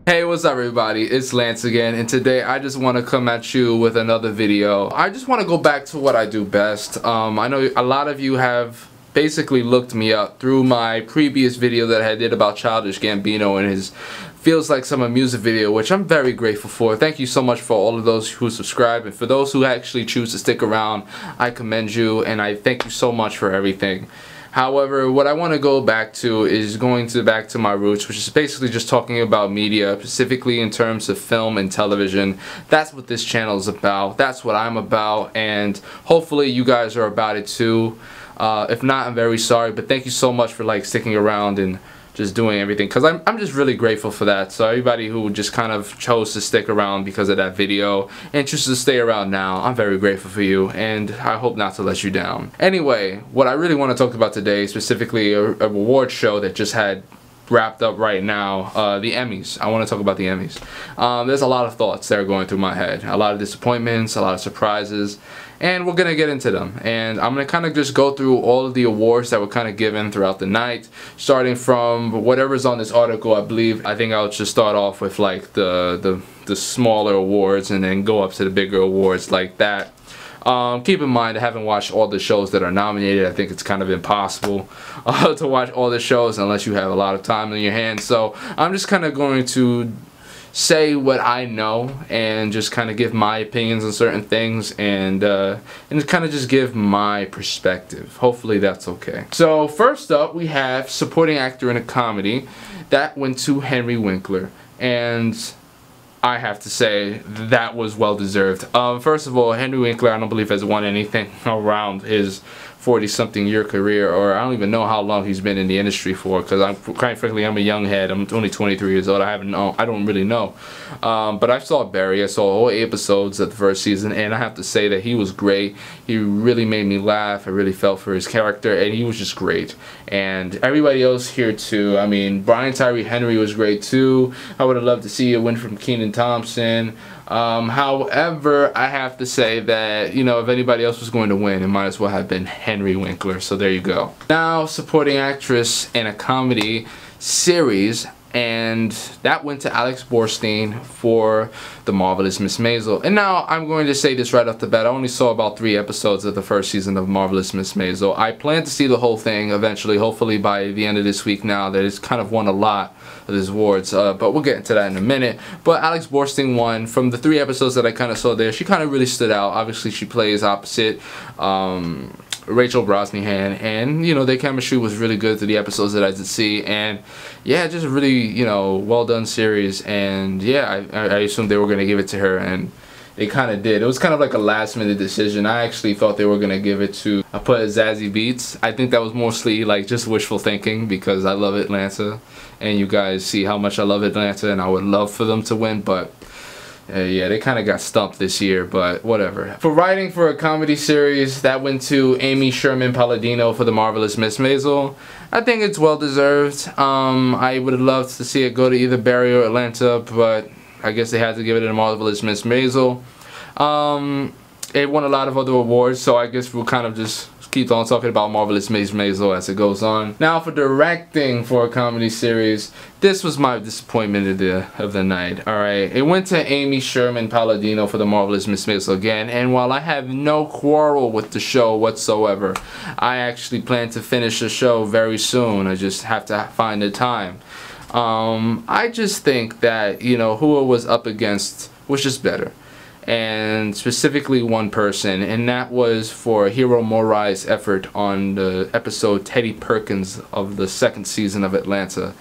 Hey, what's up everybody? It's Lance again, and today I just want to come at you with another video. I just want to go back to what I do best. I know a lot of you have basically looked me up through my previous video that I did about Childish Gambino and his Feels Like Summer music video, which I'm very grateful for. Thank you so much for all of those who subscribe, and for those who actually choose to stick around, I commend you and I thank you so much for everything. However, what I want to go back to is back to my roots, which is basically just talking about media, specifically in terms of film and television. That's what this channel is about. That's what I'm about, and hopefully you guys are about it too. If not, I'm very sorry, but thank you so much for sticking around and just doing everything, because I'm just really grateful for that. So everybody who just kind of chose to stick around because of that video and chooses to stay around now, I'm very grateful for you, and I hope not to let you down. Anyway, what I really want to talk about today, specifically a award show that just had wrapped up right now, the Emmys. I want to talk about the Emmys. There's a lot of thoughts that are going through my head, a lot of disappointments, a lot of surprises, and we're gonna get into them. And I'm gonna kind of just go through all of the awards that were kind of given throughout the night, starting from whatever's on this article. I think I'll just start off with like the smaller awards and then go up to the bigger awards like that. Keep in mind, I haven't watched all the shows that are nominated. I think it's kind of impossible to watch all the shows unless you have a lot of time on your hands. So I'm just kind of going to say what I know and just kind of give my opinions on certain things and kind of just give my perspective. Hopefully that's okay. So first up, we have supporting actor in a comedy. That went to Henry Winkler, and I have to say that was well deserved. First of all, Henry Winkler, I don't believe has won anything around his 40-something year career, or I don't even know how long he's been in the industry for, because quite frankly, I'm a young head. I'm only 23 years old. I don't really know. But I saw Barry. I saw all 8 episodes of the first season, and I have to say that he was great. He really made me laugh. I really felt for his character, and he was just great. And everybody else here too. I mean, Brian Tyree Henry was great too. I would have loved to see a win from Kenan Thompson. However, I have to say that, you know, if anybody else was going to win, it might as well have been Henry Winkler. So there you go. Now, supporting actress in a comedy series, and that went to Alex Borstein for The Marvelous Miss Maisel. And now I'm going to say this right off the bat. I only saw about 3 episodes of the first season of Marvelous Miss Maisel. I plan to see the whole thing eventually, hopefully by the end of this week, now that it's kind of won a lot of these awards, but we'll get into that in a minute. But Alex Borstein won. From the 3 episodes that I kind of saw there, she kind of really stood out. Obviously she plays opposite Rachel Brosnahan, and you know, their chemistry was really good through the episodes that I did see, and yeah, just a really, you know, well done series. And yeah, I assumed they were going to give it to her, and they kind of did. It was kind of like a last minute decision. I actually thought they were going to give it to Zazie Beetz. I think that was mostly like just wishful thinking, because I love Atlanta, and you guys see how much I love Atlanta, and I would love for them to win, but yeah, they kind of got stumped this year, but whatever. For writing for a comedy series, that went to Amy Sherman Palladino for The Marvelous Miss Maisel. I think it's well deserved. I would have loved to see it go to either Barry or Atlanta, but I guess they had to give it to The Marvelous Miss Maisel. It won a lot of other awards, so I guess we'll kind of just keep on talking about Marvelous Miss Maisel as it goes on. Now for directing for a comedy series, this was my disappointment of the night. Alright, it went to Amy Sherman Palladino for The Marvelous Miss Maisel again, and while I have no quarrel with the show whatsoever, I actually plan to finish the show very soon. I just have to find the time. I just think that, you know, who it was up against was just better. And specifically one person, and that was for Hiro Morai's effort on the episode Teddy Perkins of the 2nd season of Atlanta.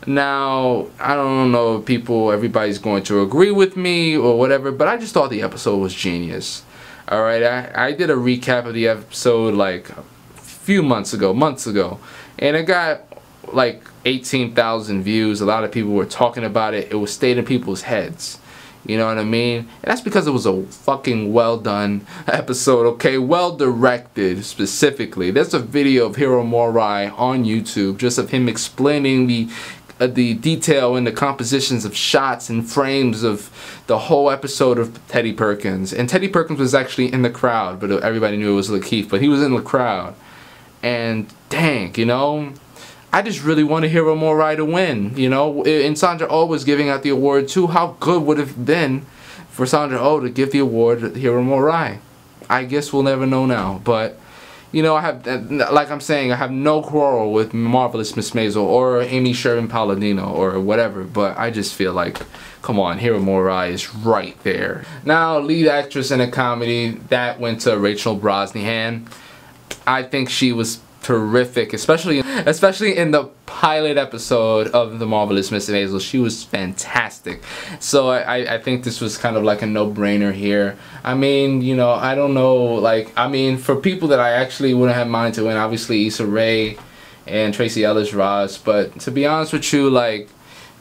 Now, I don't know if everybody's going to agree with me or whatever, but I just thought the episode was genius. Alright, I did a recap of the episode like a few months ago, and it got like 18,000 views. A lot of people were talking about it. It was stayed in people's heads. You know what I mean? And that's because it was a fucking well done episode, okay? Well directed, specifically. There's a video of Hiro Morai on YouTube, just of him explaining the detail and the compositions of shots and frames of the whole episode of Teddy Perkins. And Teddy Perkins was actually in the crowd, but everybody knew it was Lakeith, but he was in the crowd. And dang, you know, I just really want Hiro Murai to win, you know. And Sandra Oh was giving out the award too. How good would it have been for Sandra Oh to give the award to Hiro Murai? I guess we'll never know now. But, you know, I have, like I'm saying, I have no quarrel with Marvelous Miss Maisel or Amy Sherman Palladino or whatever. But I just feel like, come on, Hiro Murai is right there. Now, lead actress in a comedy, that went to Rachel Brosnahan. I think she was terrific, especially in the pilot episode of The Marvelous Miss Maisel. She was fantastic. So I think this was kind of like a no-brainer here. I mean, you know, I don't know, like, I mean, for people that I actually wouldn't have minded to win, obviously Issa Rae and Tracy Ellis Ross, but to be honest with you, like,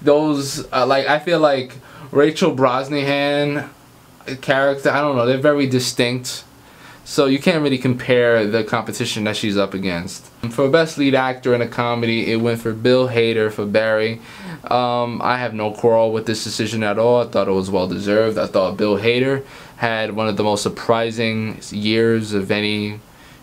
those, like, I feel like Rachel Brosnahan character, I don't know, they're very distinct. So you can't really compare the competition that she's up against. For Best Lead Actor in a Comedy, it went for Bill Hader for Barry. I have no quarrel with this decision at all. I thought it was well deserved. I thought Bill Hader had one of the most surprising years of any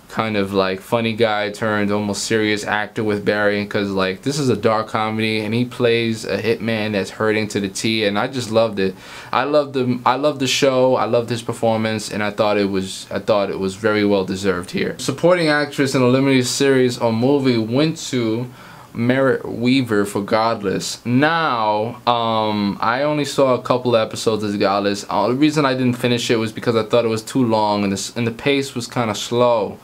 kind of like funny guy turned almost serious actor with Barry, because like this is a dark comedy and he plays a hitman that's hurting to the T, and I just loved it. I loved the show, I loved his performance, and I thought it was very well deserved here. Supporting actress in a limited series or movie went to Merritt Wever for Godless. Now, I only saw a couple episodes of Godless. The reason I didn't finish it was because I thought it was too long and the pace was kind of slow.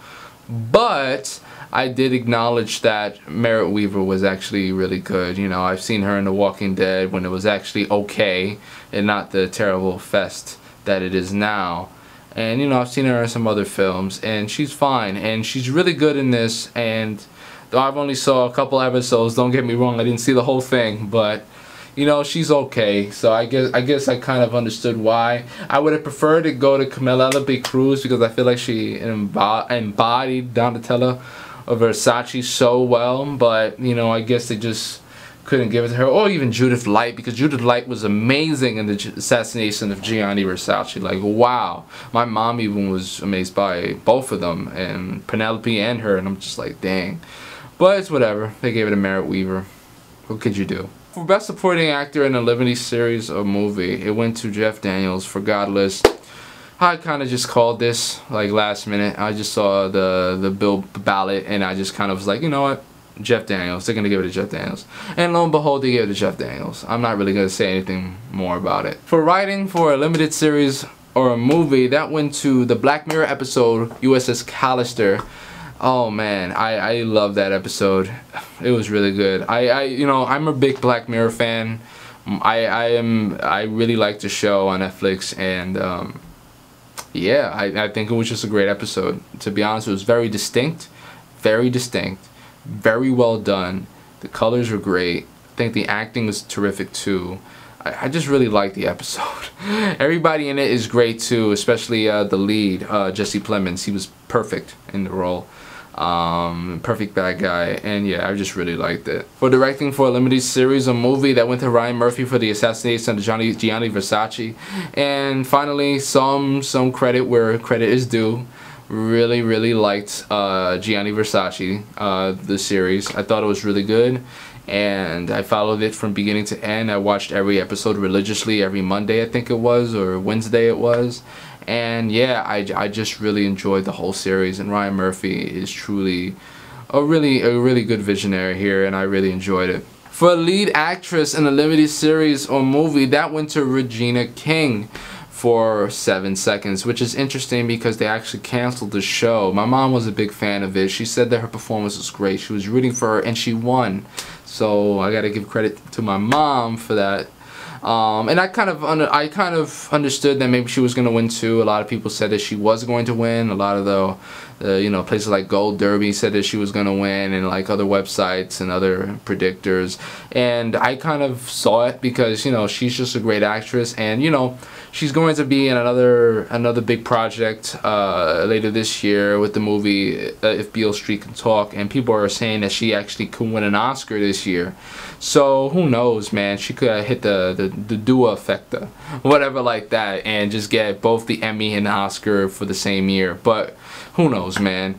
But I did acknowledge that Merritt Wever was actually really good. You know, I've seen her in The Walking Dead when it was actually okay and not the terrible fest that it is now. And, you know, I've seen her in some other films, and she's fine, and she's really good in this. And though I've only saw a couple episodes, don't get me wrong, I didn't see the whole thing, but you know, she's okay. So I guess I kind of understood why. I would have preferred to go to Penelope Cruz because I feel like she embodied Donatella Versace so well, but you know, I guess they just couldn't give it to her. Or even Judith Light, because Judith Light was amazing in the assassination of Gianni Versace. Like, wow. My mom even was amazed by both of them, and Penelope and her, and I'm just like, dang. But it's whatever. They gave it to Merritt Wever. What could you do? For Best Supporting Actor in a Limited Series or Movie, it went to Jeff Daniels for Godless. I kind of just called this like last minute. I just saw the bill ballot and I just kind of was like, you know what? Jeff Daniels. They're going to give it to Jeff Daniels. And lo and behold, they gave it to Jeff Daniels. I'm not really going to say anything more about it. For writing for a limited series or a movie, that went to the Black Mirror episode, USS Callister. Oh man, I love that episode. It was really good. You know, I'm a big Black Mirror fan. I really like the show on Netflix, and yeah, I think it was just a great episode. To be honest, it was very distinct, very well done. The colors were great. I think the acting was terrific too. I just really liked the episode. Everybody in it is great too, especially the lead, Jesse Plemons. He was perfect in the role. Perfect bad guy, and yeah, I just really liked it. For directing for a limited series or movie, that went to Ryan Murphy for the assassination of Gianni Versace. And finally, some credit where credit is due. Really liked Gianni Versace, the series. I thought it was really good, and I followed it from beginning to end. I watched every episode religiously every Monday, I think it was, or Wednesday it was. And yeah, I just really enjoyed the whole series, and Ryan Murphy is truly a really good visionary here, and I really enjoyed it. For a lead actress in a limited series or movie, that went to Regina King for 7 Seconds, which is interesting because they actually canceled the show. My mom was a big fan of it. She said that her performance was great. She was rooting for her, and she won. So I gotta give credit to my mom for that. And I kind of understood that maybe she was going to win too. A lot of people said that she was going to win. A lot of the you know, places like Gold Derby said that she was going to win, and like other websites and other predictors. And I kind of saw it because, you know, she's just a great actress, and you know, she's going to be in another big project later this year with the movie If Beale Street Can Talk, and people are saying that she actually could win an Oscar this year. So who knows, man? She could hit the Dua Effecta, whatever like that, and just get both the Emmy and the Oscar for the same year. But who knows? knows, man.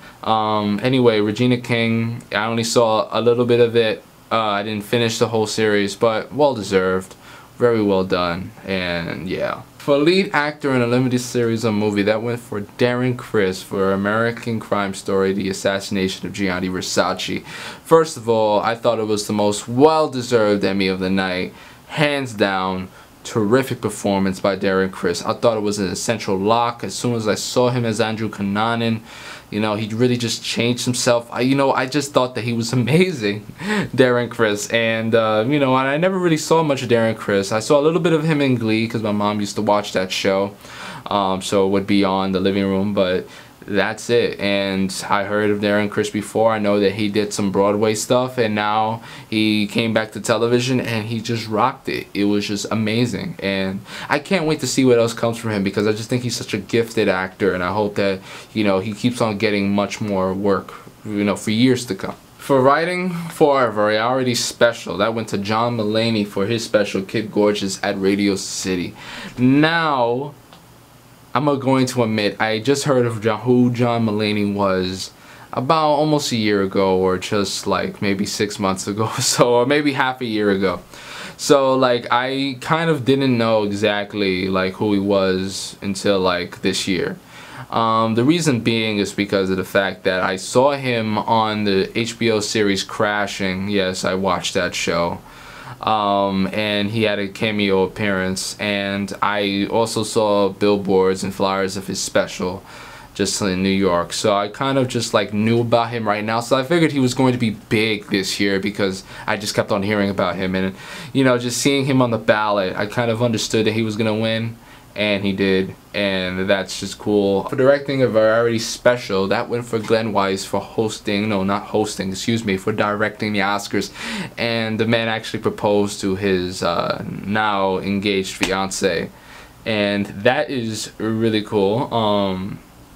Anyway, Regina King, I only saw a little bit of it. I didn't finish the whole series, but well deserved. Very well done. And yeah. For lead actor in a limited series or movie, that went for Darren Criss for American Crime Story, The Assassination of Gianni Versace. First of all, I thought it was the most well-deserved Emmy of the night. Hands down. Terrific performance by Darren Criss. I thought it was an essential lock. As soon as I saw him as Andrew Cunanan, you know, he really just changed himself. I just thought that he was amazing, Darren Criss. And, you know, and I never really saw much of Darren Criss. I saw a little bit of him in Glee because my mom used to watch that show. So it would be on the living room, but that's it. And I heard of Darren Criss before. I know that he did some Broadway stuff, and now he came back to television and he just rocked it. It was just amazing, and I can't wait to see what else comes from him, because I just think he's such a gifted actor, and I hope that, you know, he keeps on getting much more work, you know, for years to come. For writing for a variety special, that went to John Mulaney for his special Kid Gorgeous at Radio City. Now, I'm going to admit, I just heard of who John Mulaney was about almost a year ago, or just like maybe 6 months ago, so, or maybe half a year ago. So like I kind of didn't know exactly like who he was until like this year. The reason being is because of the fact that I saw him on the HBO series Crashing. Yes, I watched that show. And he had a cameo appearance, and I also saw billboards and flyers of his special just in New York, so I kind of just like knew about him right now, so I figured he was going to be big this year because I just kept on hearing about him, and you know, just seeing him on the ballot, I kind of understood that he was gonna win, and he did, and that's just cool. For directing a variety special, that went for Glenn Weiss for hosting, no, not hosting, excuse me, for directing the Oscars. And the man actually proposed to his now engaged fiance, and that is really cool.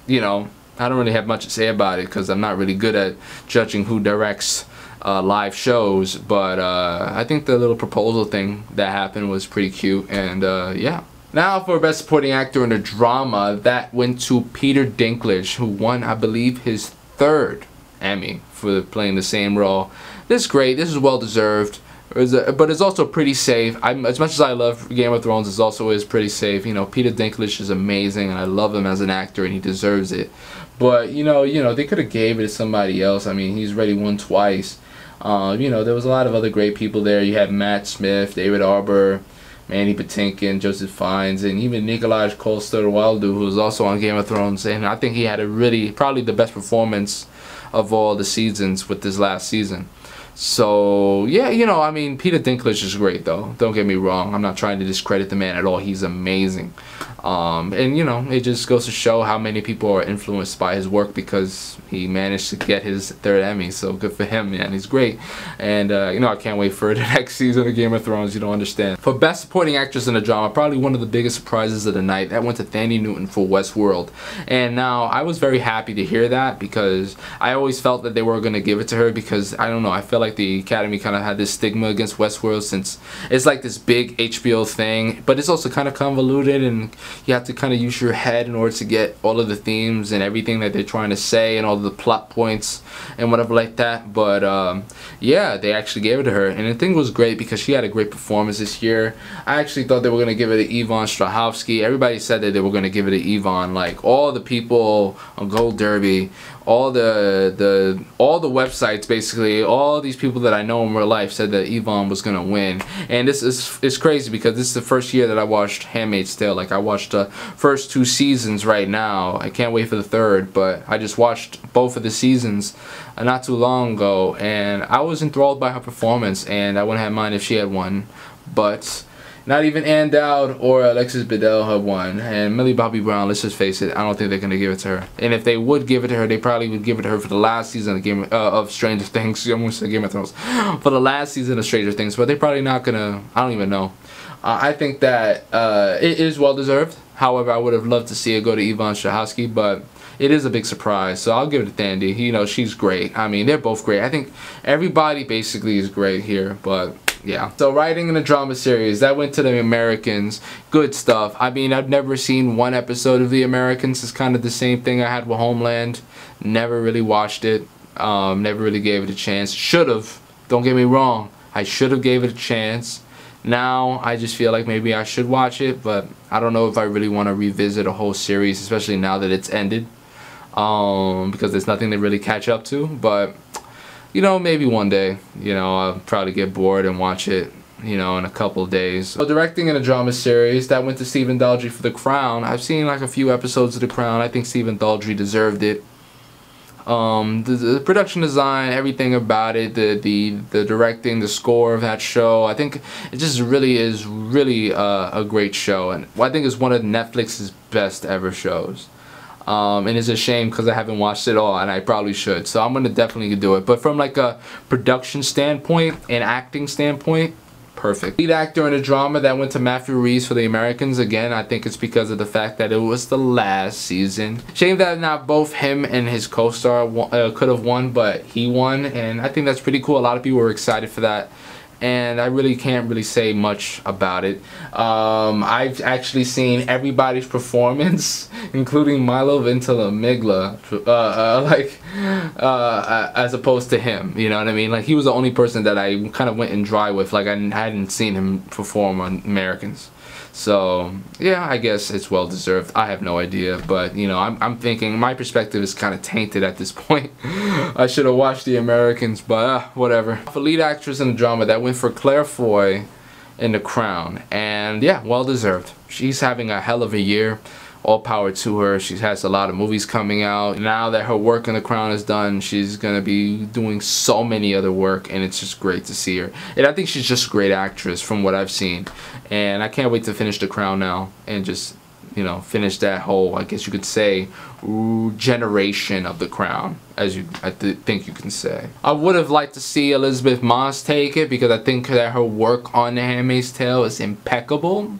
You know, I don't really have much to say about it because I'm not really good at judging who directs live shows, but I think the little proposal thing that happened was pretty cute, and yeah. Now for Best Supporting Actor in a Drama, that went to Peter Dinklage, who won, I believe, his third Emmy for playing the same role. This is great. This is well deserved, but it's also pretty safe. As much as I love Game of Thrones, it also is pretty safe. You know, Peter Dinklage is amazing, and I love him as an actor, and he deserves it. But you know, they could have gave it to somebody else. I mean, he's already won twice. You know, there was a lot of other great people there. You had Matt Smith, David Arbor, Mandy Patinkin, Joseph Fiennes, and even Nikolaj Coster-Waldau, who was also on Game of Thrones. And I think he had a really, probably the best performance of all the seasons with this last season. So, yeah, you know, I mean, Peter Dinklage is great, though. Don't get me wrong. I'm not trying to discredit the man at all. He's amazing. And, you know, it just goes to show how many people are influenced by his work because he managed to get his third Emmy. So good for him, man. He's great. And, you know, I can't wait for the next season of Game of Thrones. You don't understand. For Best Supporting Actress in a Drama, probably one of the biggest surprises of the night, that went to Thandie Newton for Westworld. And now, I was very happy to hear that because I always felt that they were going to give it to her because, I don't know, I feel like the Academy kind of had this stigma against Westworld since it's like this big HBO thing, but it's also kind of convoluted, and you have to kind of use your head in order to get all of the themes and everything that they're trying to say and all of the plot points and whatever like that. But yeah, they actually gave it to her, and the thing was great because she had a great performance this year. I actually thought they were going to give it to Yvonne Strahovski. Everybody said that they were going to give it to Yvonne. Like all the people on Gold Derby, all the websites, basically all these people that I know in real life said that Yvonne was gonna win. And this is crazy because this is the first year that I watched Handmaid's Tale. Like I watched the first 2 seasons right now. I can't wait for the third, but I just watched both of the seasons not too long ago, and I was enthralled by her performance, and I wouldn't have minded if she had won, but not even Ann Dowd or Alexis Bledel have won. And Millie Bobby Brown, let's just face it, I don't think they're going to give it to her. And if they would give it to her, they probably would give it to her for the last season of Stranger Things. I almost said Game of Thrones. For the last season of Stranger Things, but they're probably not going to, I don't even know. I think that it is well deserved. However, I would have loved to see it go to Yvonne Strahovski, but it is a big surprise, so I'll give it to Thandie. You know, she's great. I mean, they're both great. I think everybody basically is great here, but yeah. So writing in a drama series, that went to the Americans. Good stuff. I mean, I've never seen one episode of The Americans. It's kind of the same thing I had with Homeland. Never really watched it. Never really gave it a chance. Should have. Don't get me wrong. I should have gave it a chance. Now I just feel like maybe I should watch it, but I don't know if I really want to revisit a whole series, especially now that it's ended. Because there's nothing to really catch up to. But you know, maybe one day, you know, I'll probably get bored and watch it, you know, in a couple of days. So directing in a drama series, that went to Stephen Daldry for The Crown. I've seen like a few episodes of The Crown. I think Stephen Daldry deserved it. The production design, everything about it, the directing, the score of that show, I think it just really is a great show, and I think it's one of Netflix's best ever shows. And it's a shame because I haven't watched it all, and I probably should. So I'm gonna definitely do it. But from like a production standpoint and acting standpoint, perfect. Lead actor in a drama, that went to Matthew Rhys for The Americans. Again, I think it's because of the fact that it was the last season. Shame that not both him and his co-star could have won, but he won, and I think that's pretty cool. A lot of people were excited for that, and I really can't really say much about it. I've actually seen everybody's performance, including Milo Ventimiglia, as opposed to him. You know what I mean? Like, he was the only person that I kind of went in dry with. Like, I hadn't seen him perform on Americans. So yeah, I guess it's well deserved. I have no idea, but you know, I'm thinking my perspective is kind of tainted at this point. I should have watched The Americans, but whatever. For lead actress in a drama, that went for Claire Foy in The Crown, and yeah, well deserved. She's having a hell of a year. All power to her. She has a lot of movies coming out. Now that her work in The Crown is done, she's gonna be doing so many other work, and it's just great to see her. And I think she's just a great actress from what I've seen. And I can't wait to finish The Crown now and just, you know, finish that whole, I guess you could say, generation of The Crown, as I think you can say. I would have liked to see Elizabeth Moss take it because I think that her work on The Handmaid's Tale is impeccable.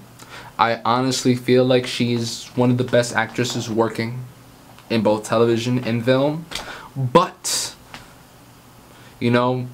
I honestly feel like she's one of the best actresses working in both television and film. But, you know,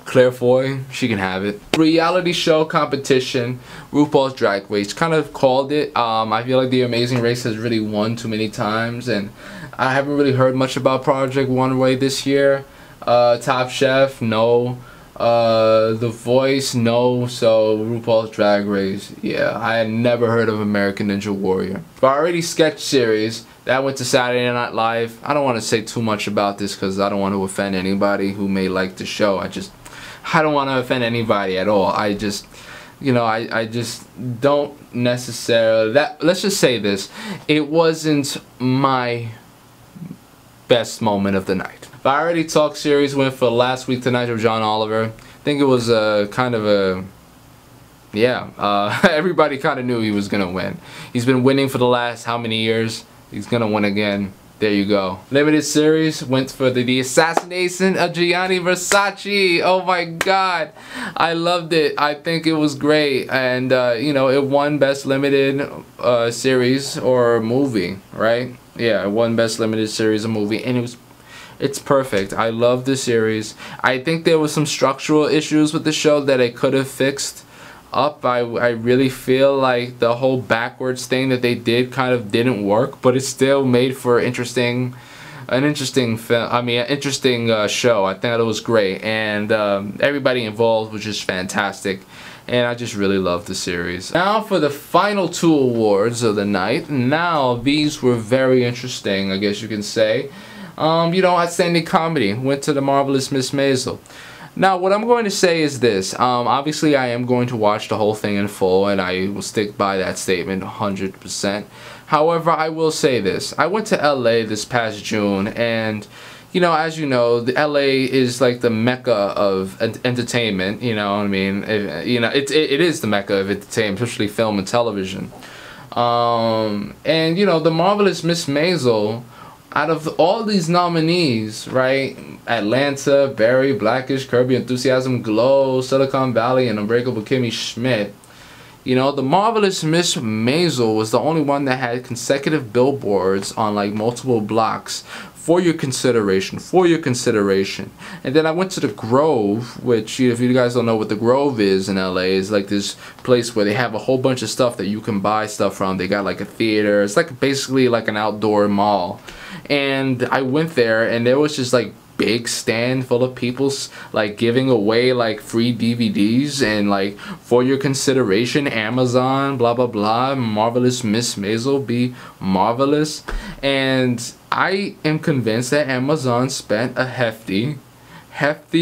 Claire Foy, she can have it. Reality show competition, RuPaul's Drag Race, kind of called it. I feel like The Amazing Race has really won too many times, and I haven't really heard much about Project Runway this year. Top Chef, no. The Voice, no. So RuPaul's Drag Race, yeah. I had never heard of American Ninja Warrior. Variety sketch series, that went to Saturday Night Live. I don't want to say too much about this because I don't want to offend anybody who may like the show. I don't want to offend anybody at all. I just, you know, I just don't necessarily, let's just say this, it wasn't my best moment of the night. Variety Talk series went for Last Week Tonight with John Oliver. I think it was kind of a, yeah, everybody kind of knew he was gonna win. He's been winning for the last how many years? He's gonna win again. There you go. Limited series went for the assassination of Gianni Versace. Oh my god, I loved it. I think it was great, and you know, it won Best Limited Series or Movie, right? Yeah, it won Best Limited Series or Movie, and it's perfect. I love the series. I think there was some structural issues with the show that it could have fixed up. I really feel like the whole backwards thing that they did kind of didn't work, but it still made for an interesting film. I mean, an interesting show. I thought it was great, and everybody involved was just fantastic, and I just really loved the series. Now for the final two awards of the night. Now these were very interesting, I guess you can say. You know, Outstanding Comedy went to The Marvelous Miss Maisel. Now, what I'm going to say is this. Obviously, I am going to watch the whole thing in full, and I will stick by that statement 100%. However, I will say this. I went to LA this past June, and, you know, as you know, the LA is like the mecca of entertainment, you know what I mean? You know, it is the mecca of entertainment, especially film and television. And, you know, The Marvelous Miss Maisel, out of all these nominees, right? Atlanta, Barry, Blackish, Curb Your Enthusiasm, Glow, Silicon Valley, and Unbreakable Kimmy Schmidt. You know, The Marvelous Miss Maisel was the only one that had consecutive billboards on like multiple blocks for your consideration, for your consideration. And then I went to the Grove, which, if you guys don't know what the Grove is in LA, is like this place where they have a whole bunch of stuff that you can buy stuff from. They got like a theater. It's like basically like an outdoor mall. And I went there, and there was just like big stand full of people like giving away like free DVDs, and like, for your consideration, Amazon, blah blah blah, Marvelous Miss Maisel be marvelous. And I am convinced that Amazon spent a hefty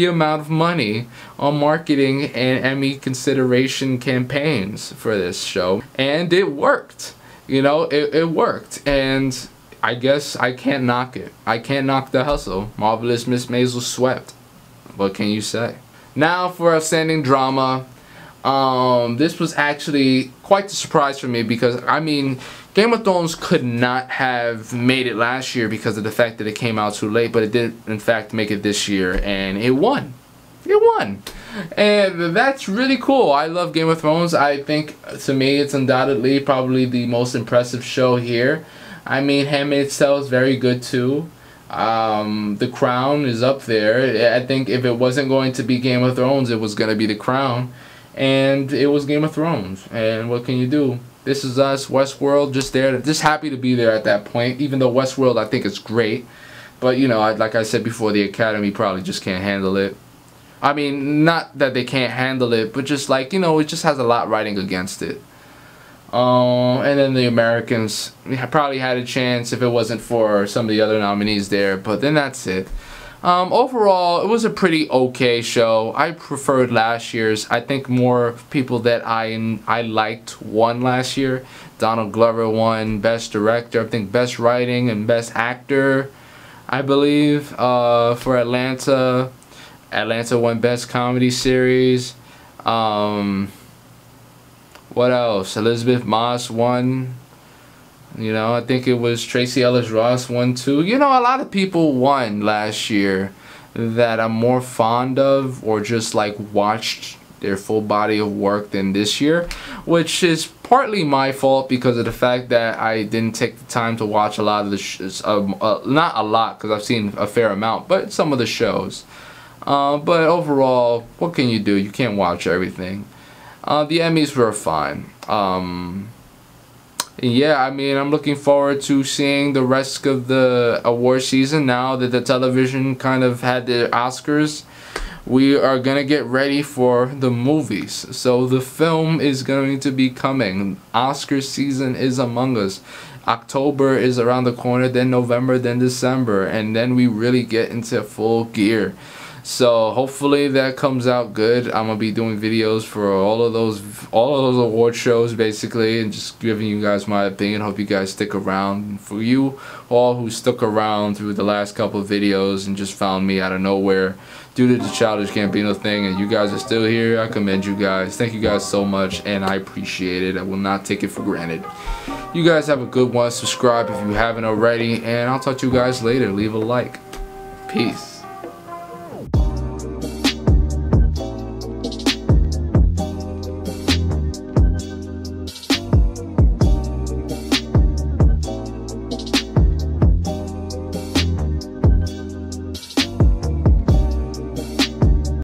amount of money on marketing and Emmy consideration campaigns for this show, and it worked. You know, it worked. And I guess I can't knock it. I can't knock the hustle. Marvelous Miss Maisel swept. What can you say? Now for Outstanding Drama. This was actually quite a surprise for me, because I mean, Game of Thrones could not have made it last year because of the fact that it came out too late, but it did in fact make it this year, and it won. It won. And that's really cool. I love Game of Thrones. I think, to me, it's undoubtedly probably the most impressive show here. I mean, Handmaid's Tale is very good too. The Crown is up there. I think if it wasn't going to be Game of Thrones, it was going to be The Crown. And it was Game of Thrones. And what can you do? This Is Us, Westworld, just there. Just happy to be there at that point. Even though Westworld, I think, is great. But, you know, like I said before, the Academy probably just can't handle it. I mean, not that they can't handle it, but just like, you know, it just has a lot riding against it. And then the Americans probably had a chance if it wasn't for some of the other nominees there, but then that's it. Overall, it was a pretty okay show. I preferred last year's. I think more people that I liked won last year. Donald Glover won Best Director, I think Best Writing and Best Actor, I believe, for Atlanta. Atlanta won Best Comedy Series. What else? Elizabeth Moss won. You know, I think it was Tracy Ellis Ross won too. You know, a lot of people won last year that I'm more fond of, or just like watched their full body of work than this year, which is partly my fault because of the fact that I didn't take the time to watch a lot of the not a lot, because I've seen a fair amount, but some of the shows. But overall, what can you do? You can't watch everything. The Emmys were fine. Yeah, I mean, I'm looking forward to seeing the rest of the award season now that the television kind of had the Oscars. We are going to get ready for the movies. So the film is going to be coming. Oscar season is among us. October is around the corner, then November, then December, and then we really get into full gear. So hopefully that comes out good. I'm gonna be doing videos for all of those award shows basically, and just giving you guys my opinion. Hope you guys stick around. And for you all who stuck around through the last couple of videos and just found me out of nowhere due to the Childish Gambino thing, and you guys are still here, I commend you guys. Thank you guys so much, and I appreciate it. I will not take it for granted. You guys have a good one. Subscribe if you haven't already, and I'll talk to you guys later. Leave a like. Peace.